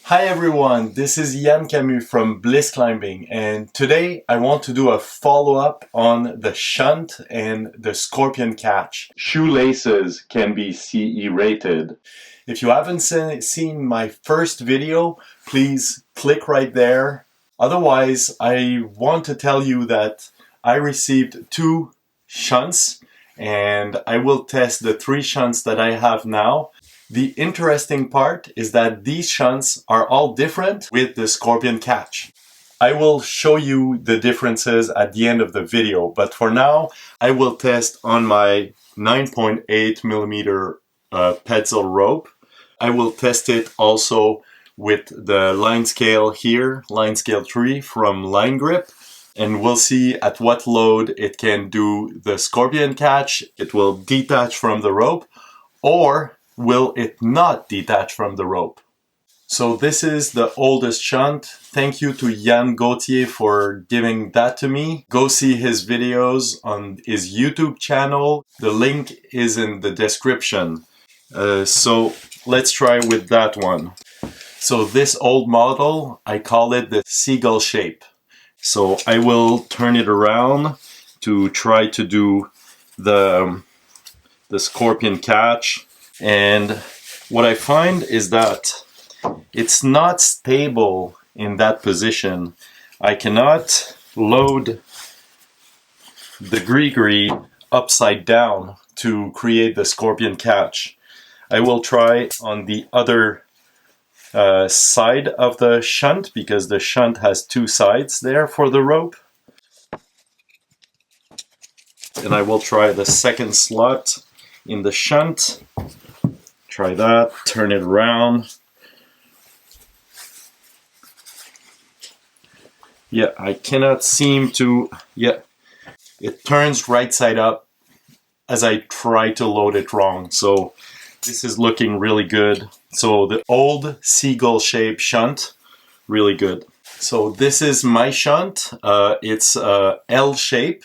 Hi everyone, this is Yann from Bliss Climbing, and today I want to do a follow-up on the shunt and the scorpion catch. Shoelaces can be CE rated. If you haven't seen my first video, please click right there. Otherwise, I want to tell you that I received 2 shunts and I will test the 3 shunts that I have now. The interesting part is that these shunts are all different with the scorpion catch. I will show you the differences at the end of the video, but for now I will test on my 9.8mm Petzl rope. I will test it also with the line scale here, line scale 3 from Line Grip, and we'll see at what load it can do the scorpion catch. It will detach from the rope, or will it not detach from the rope? So this is the oldest shunt. Thank you to Yann Gauthier for giving that to me. Go see his videos on his YouTube channel. The link is in the description. So let's try with that one. So this old model, I call it the seagull shape. So I will turn it around to try to do the scorpion catch. And what I find is that it's not stable in that position. I cannot load the gree upside down to create the scorpion catch. I will try on the other side of the shunt, because the shunt has 2 sides there for the rope. And I will try the second slot in the shunt. Try that, turn it around. Yeah, I cannot seem to, it turns right side up as I try to load it wrong. So this is looking really good. So the old seagull shape shunt, really good. So this is my shunt. It's L shape,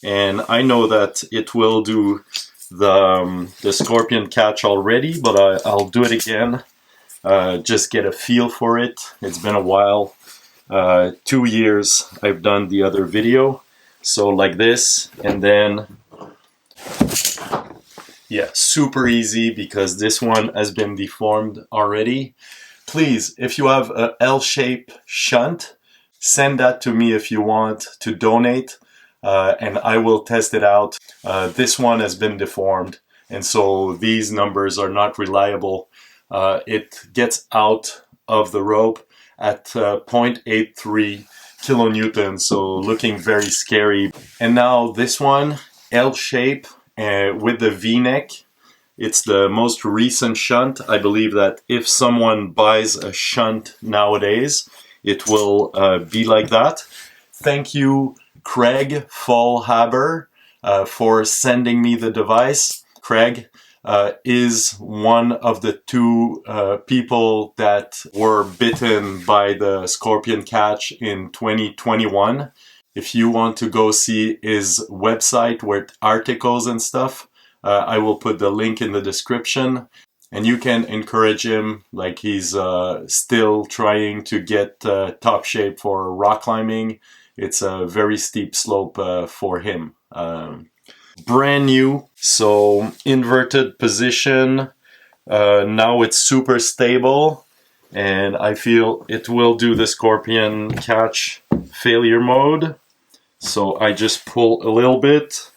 and I know that it will do the scorpion catch already, but I'll do it again, just get a feel for it. It's been a while, 2 years I've done the other video. So like this, and then yeah, super easy because this one has been deformed already. Please, if you have a L-shape shunt, send that to me if you want to donate. And I will test it out. This one has been deformed, and so these numbers are not reliable. It gets out of the rope at 0.83 kilonewtons, so looking very scary. And now this one, L shape with the V-neck. It's the most recent shunt. I believe that if someone buys a shunt nowadays, it will be like that. Thank you, Craig Fallhaber, for sending me the device. Craig is one of the 2 people that were bitten by the scorpion catch in 2021. If you want to go see his website with articles and stuff, I will put the link in the description. And you can encourage him, like he's still trying to get top shape for rock climbing. It's a very steep slope for him. Brand new, so inverted position. Now it's super stable, and I feel it will do the scorpion catch failure mode. So I just pull a little bit.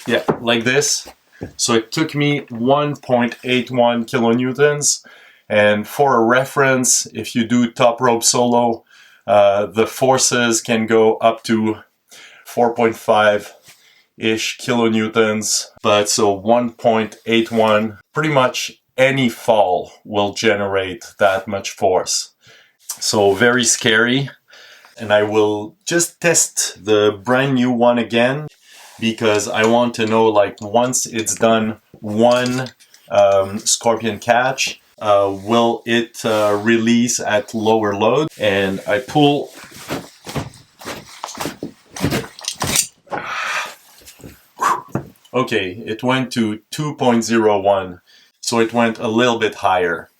Yeah, like this. So it took me 1.81 kilonewtons. And for a reference, if you do top rope solo, the forces can go up to 4.5-ish kilonewtons. But so 1.81, pretty much any fall will generate that much force. So very scary. And I will just test the brand new one again, because I want to know, like, once it's done one scorpion catch, will it release at lower load? And I pull. Okay, it went to 2.01. so it went a little bit higher.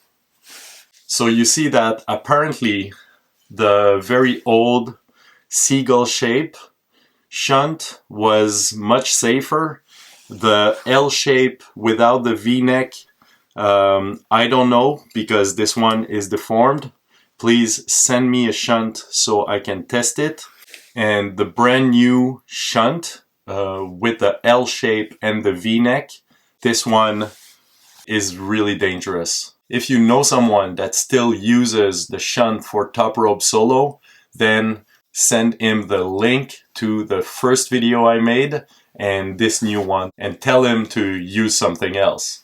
So you see that apparently the very old seagull shape shunt was much safer. The L shape without the V-neck, I don't know, because this one is deformed. Please send me a shunt so I can test it. And the brand new shunt with the L shape and the V-neck, this one is really dangerous. If you know someone that still uses the shunt for top rope solo, then send him the link to the first video I made and this new one, and tell him to use something else.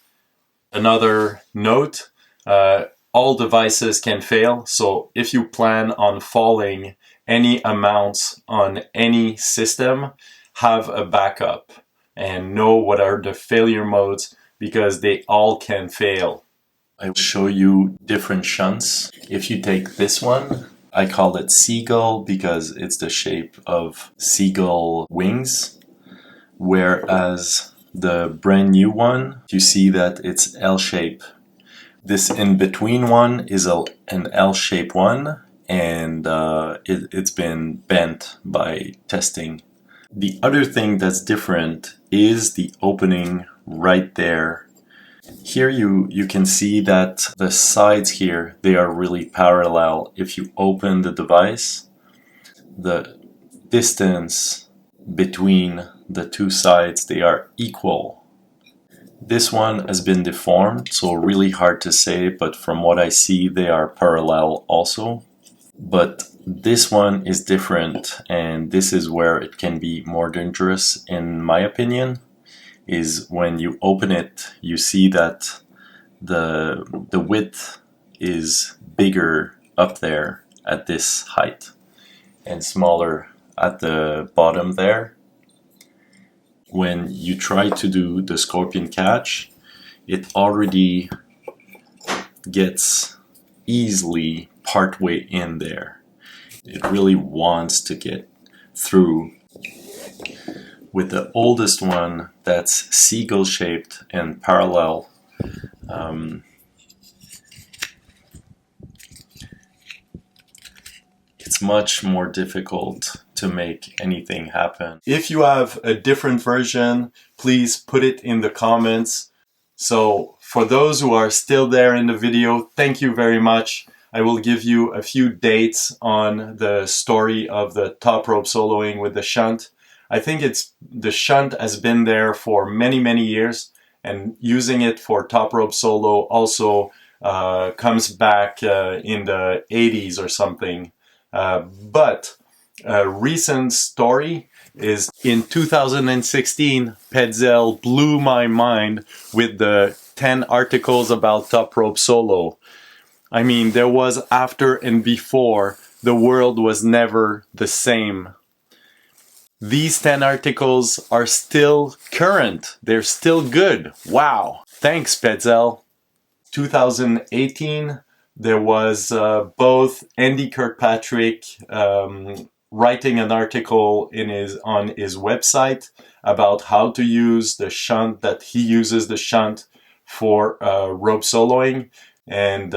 Another note, all devices can fail, so if you plan on falling any amounts on any system, have a backup and know what are the failure modes, because they all can fail. I will show you different shunts. If you take this one, I call it seagull because it's the shape of seagull wings, whereas the brand new one, you see that it's L shape. This in between one is an L shape one, and it's been bent by testing. The other thing that's different is the opening right there. Here you can see that the sides here, they are really parallel. If you open the device, the distance between the two sides, they are equal. This one has been deformed, so really hard to say, but from what I see, they are parallel also. But this one is different, and this is where it can be more dangerous, in my opinion, is when you open it, you see that the width is bigger up there at this height and smaller at the bottom there. When you try to do the scorpion catch, it already gets easily partway in there. It really wants to get through. With the oldest one that's seagull shaped and parallel, it's much more difficult to make anything happen. If you have a different version, please put it in the comments. So for those who are still there in the video, thank you very much. I will give you a few dates on the story of the top rope soloing with the shunt. I think the shunt has been there for many years, and using it for top rope solo also comes back in the 80s or something. But a recent story is in 2016, Petzl blew my mind with the 10 articles about top rope solo. I mean, there was after and before. The world was never the same. These 10 articles are still current. They're still good. Wow. Thanks, Petzl. 2018, there was both Andy Kirkpatrick writing an article on his website about how to use the shunt, that he uses the shunt for rope soloing. And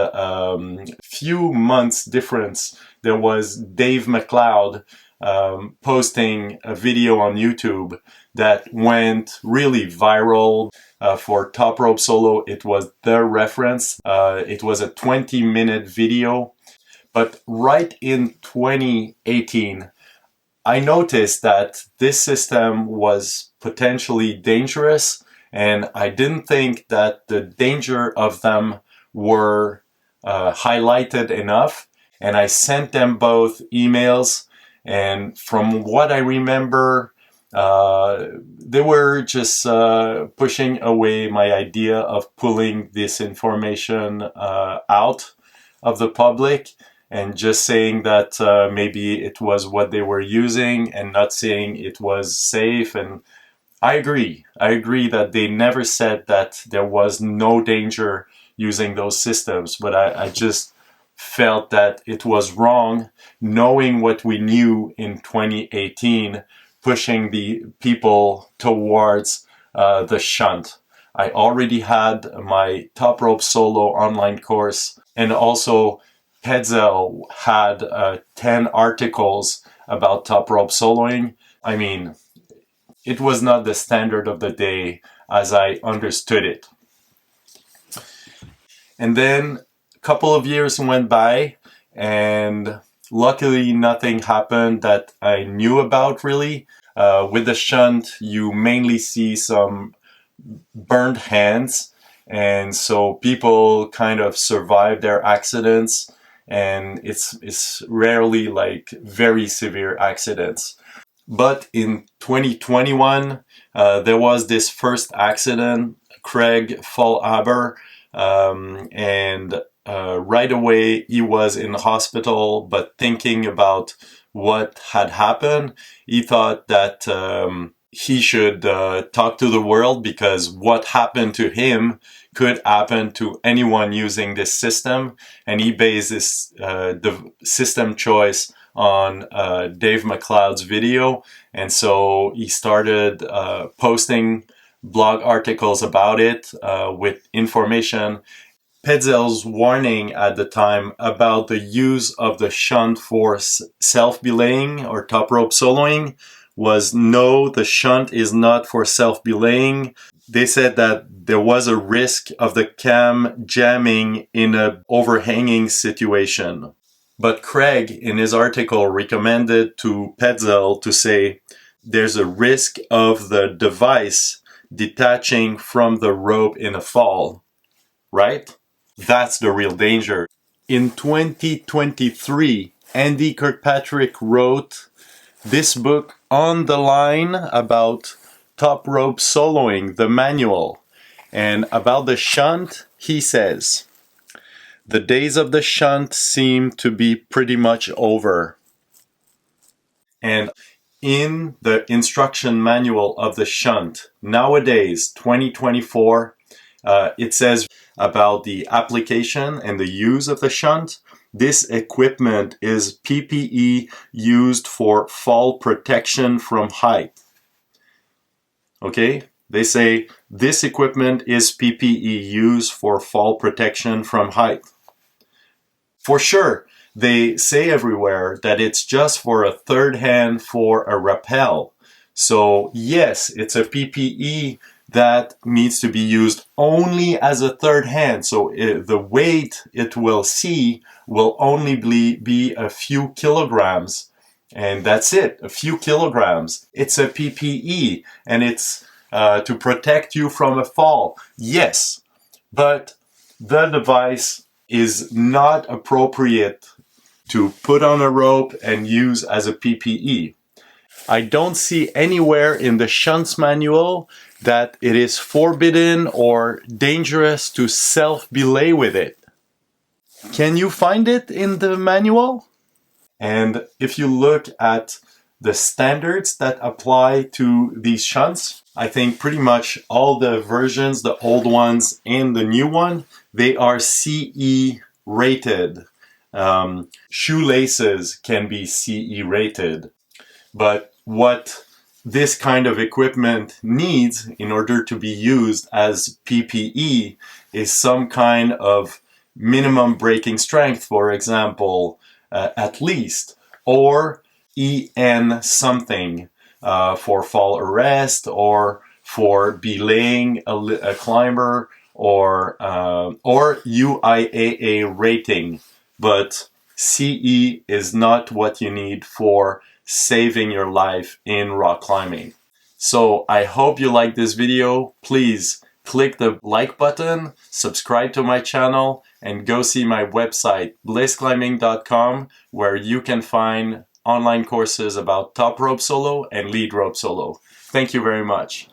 few months difference, there was Dave McLeod posting a video on YouTube that went really viral. For top rope solo, it was the reference. It was a 20-minute video. But right in 2018, I noticed that this system was potentially dangerous, and I didn't think that the danger of them were highlighted enough. And I sent them both emails, and from what I remember, they were just pushing away my idea of pulling this information out of the public, and just saying that maybe it was what they were using and not saying it was safe. And I agree that they never said that there was no danger using those systems, but I just felt that it was wrong, knowing what we knew in 2018, pushing the people towards the shunt. I already had my top rope solo online course, and also Petzl had 10 articles about top rope soloing. I mean, it was not the standard of the day as I understood it. And then a couple of years went by, and luckily nothing happened that I knew about really. With the shunt, you mainly see some burned hands, and so people kind of survive their accidents, and it's rarely like very severe accidents. But in 2021, there was this first accident, Craig Fallaber, and right away he was in the hospital, but thinking about what had happened, he thought that he should talk to the world, because what happened to him could happen to anyone using this system, and he based this the system choice on Dave McLeod's video, and so he started posting blog articles about it with information. Petzl's warning at the time about the use of the shunt for self-belaying or top rope soloing was, no, the shunt is not for self-belaying. They said that there was a risk of the cam jamming in an overhanging situation. But Craig, in his article, recommended to Petzl to say there's a risk of the device detaching from the rope in a fall, right? That's the real danger. In 2023, Andy Kirkpatrick wrote this book On the Line about top rope soloing, the manual. And about the shunt, he says, the days of the shunt seem to be pretty much over. And in the instruction manual of the shunt, nowadays, 2024, it says about the application and the use of the shunt. This equipment is PPE used for fall protection from height. Okay? They say this equipment is PPE used for fall protection from height. For sure, they say everywhere that it's just for a third hand for a rappel. So yes, it's a PPE that needs to be used only as a third hand. So the weight it will see will only be a few kilograms. And that's it, a few kilograms. It's a PPE, and it's to protect you from a fall. Yes, but the device is not appropriate to put on a rope and use as a PPE. I don't see anywhere in the Shunt's manual that it is forbidden or dangerous to self-belay with it. Can you find it in the manual? And if you look at the standards that apply to these shunts, I think pretty much all the versions, the old ones and the new one, they are CE rated. Shoelaces can be CE rated. But what this kind of equipment needs in order to be used as PPE is some kind of minimum breaking strength, for example, at least, or EN something for fall arrest, or for belaying a climber, or UIAA rating. But CE is not what you need for saving your life in rock climbing. So I hope you like this video. Please click the like button, subscribe to my channel, and go see my website, blissclimbing.com, where you can find online courses about top rope solo and lead rope solo. Thank you very much.